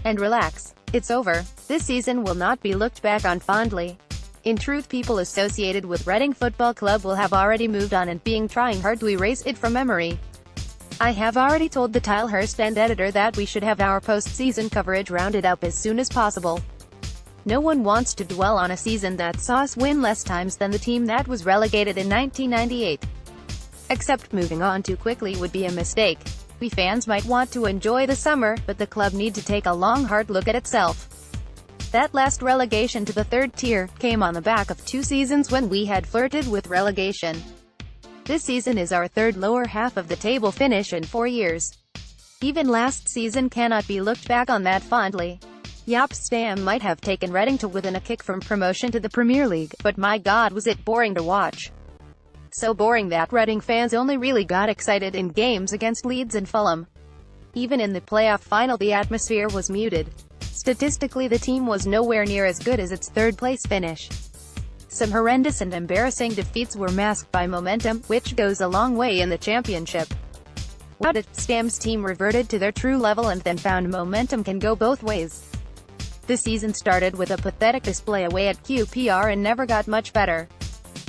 And relax. It's over. This season will not be looked back on fondly. In truth, people associated with Reading Football Club will have already moved on and being trying hard to erase it from memory. I have already told the Tilehurst End editor that we should have our post-season coverage rounded up as soon as possible. No one wants to dwell on a season that saw us win less times than the team that was relegated in 1998. Except moving on too quickly would be a mistake. We fans might want to enjoy the summer, but the club need to take a long hard look at itself. That last relegation to the third tier came on the back of 2 seasons when we had flirted with relegation. This season is our third lower half of the table finish in 4 years. Even last season cannot be looked back on that fondly. Jaap Stam might have taken Reading to within a kick from promotion to the Premier League, but my God was it boring to watch. So boring that Reading fans only really got excited in games against Leeds and Fulham. Even in the playoff final the atmosphere was muted. Statistically the team was nowhere near as good as its third-place finish. Some horrendous and embarrassing defeats were masked by momentum, which goes a long way in the championship. Without it, Stam's team reverted to their true level and then found momentum can go both ways. The season started with a pathetic display away at QPR and never got much better.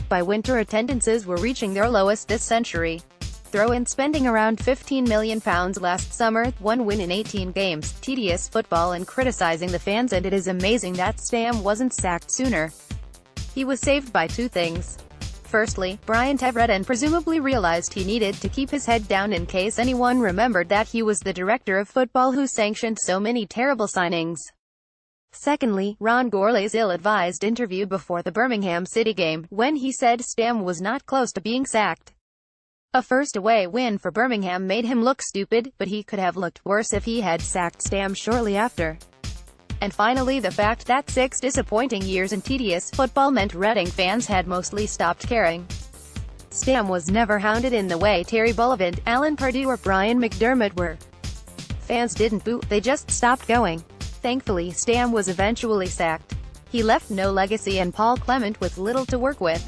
By winter attendances were reaching their lowest this century. Throw in spending around £15 million last summer, 1 win in 18 games, tedious football and criticizing the fans, and it is amazing that Stam wasn't sacked sooner. He was saved by 2 things. Firstly, Brian Tevreden presumably realized he needed to keep his head down in case anyone remembered that he was the director of football who sanctioned so many terrible signings. Secondly, Ron Gourlay's ill-advised interview before the Birmingham City game, when he said Stam was not close to being sacked. A first away win for Birmingham made him look stupid, but he could have looked worse if he had sacked Stam shortly after. And finally the fact that 6 disappointing years in tedious football meant Reading fans had mostly stopped caring. Stam was never hounded in the way Terry Bullivant, Alan Pardew or Brian McDermott were. Fans didn't boo, they just stopped going. Thankfully Stam was eventually sacked. He left no legacy and Paul Clement with little to work with.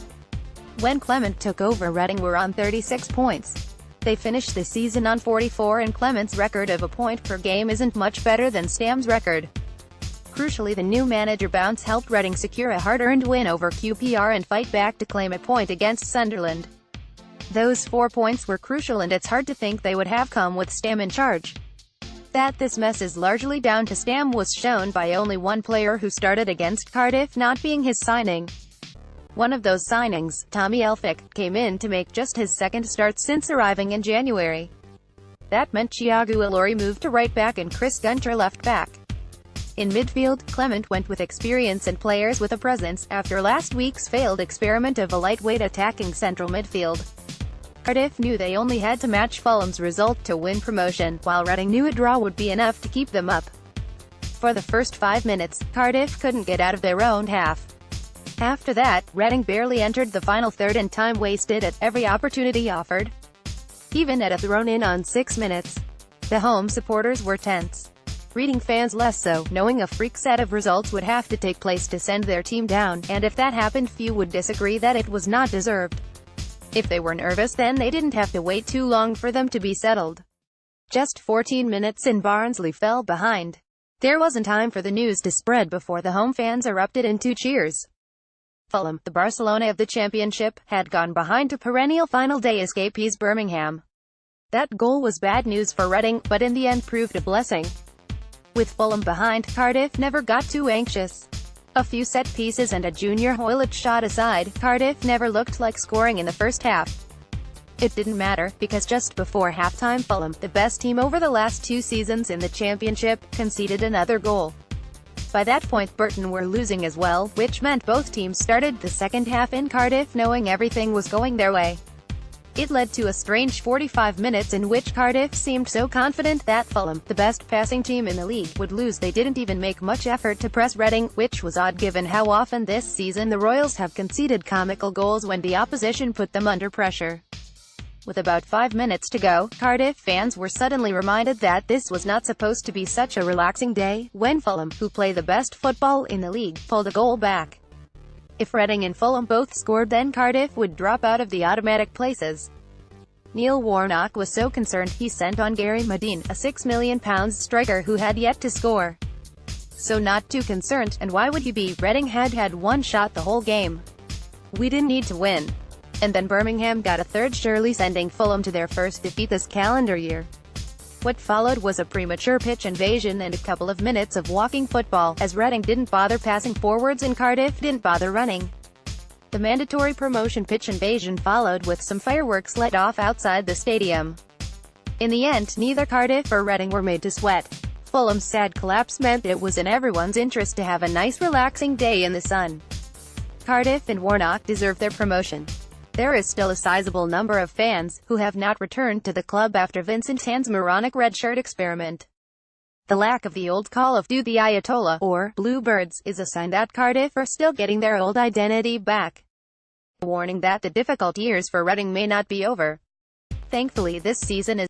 When Clement took over, Reading were on 36 points. They finished the season on 44 and Clement's record of a point per game isn't much better than Stam's record. Crucially, the new manager bounce helped Reading secure a hard-earned win over QPR and fight back to claim a point against Sunderland. Those 4 points were crucial and it's hard to think they would have come with Stam in charge. That this mess is largely down to Stam was shown by only one player who started against Cardiff not being his signing. One of those signings, Tommy Elphick, came in to make just his second start since arriving in January. That meant Thiago Ilori moved to right back and Chris Gunter left back. In midfield, Clement went with experience and players with a presence, after last week's failed experiment of a lightweight attacking central midfield. Cardiff knew they only had to match Fulham's result to win promotion, while Reading knew a draw would be enough to keep them up. For the first 5 minutes, Cardiff couldn't get out of their own half. After that, Reading barely entered the final third and time wasted at every opportunity offered. Even at a thrown-in on 6 minutes. The home supporters were tense. Reading fans less so, knowing a freak set of results would have to take place to send their team down, and if that happened few would disagree that it was not deserved. If they were nervous then they didn't have to wait too long for them to be settled. Just 14 minutes and Barnsley fell behind. There wasn't time for the news to spread before the home fans erupted into cheers. Fulham, the Barcelona of the Championship, had gone behind to perennial final day escapees Birmingham. That goal was bad news for Reading, but in the end proved a blessing. With Fulham behind, Cardiff never got too anxious. A few set pieces and a Junior Hoilett shot aside, Cardiff never looked like scoring in the first half. It didn't matter, because just before halftime Fulham, the best team over the last 2 seasons in the Championship, conceded another goal. By that point Burton were losing as well, which meant both teams started the second half in Cardiff knowing everything was going their way. It led to a strange 45 minutes in which Cardiff seemed so confident that Fulham, the best passing team in the league, would lose. They didn't even make much effort to press Reading, which was odd given how often this season the Royals have conceded comical goals when the opposition put them under pressure. With about 5 minutes to go, Cardiff fans were suddenly reminded that this was not supposed to be such a relaxing day, when Fulham, who play the best football in the league, pulled a goal back. If Reading and Fulham both scored then Cardiff would drop out of the automatic places. Neil Warnock was so concerned he sent on Gary Madine, a £6 million striker who had yet to score. so not too concerned, and why would you be? Reading had one shot the whole game. We didn't need to win. And then Birmingham got a third, surely sending Fulham to their first defeat this calendar year. What followed was a premature pitch invasion and a couple of minutes of walking football, as Reading didn't bother passing forwards and Cardiff didn't bother running. The mandatory promotion pitch invasion followed with some fireworks let off outside the stadium. In the end, neither Cardiff or Reading were made to sweat. Fulham's sad collapse meant it was in everyone's interest to have a nice relaxing day in the sun. Cardiff and Warnock deserve their promotion. There is still a sizable number of fans who have not returned to the club after Vincent Hand's moronic red shirt experiment. The lack of the old call of "Do the Ayatollah" or "Bluebirds" is a sign that Cardiff are still getting their old identity back. A warning that the difficult years for Reading may not be over. Thankfully, this season is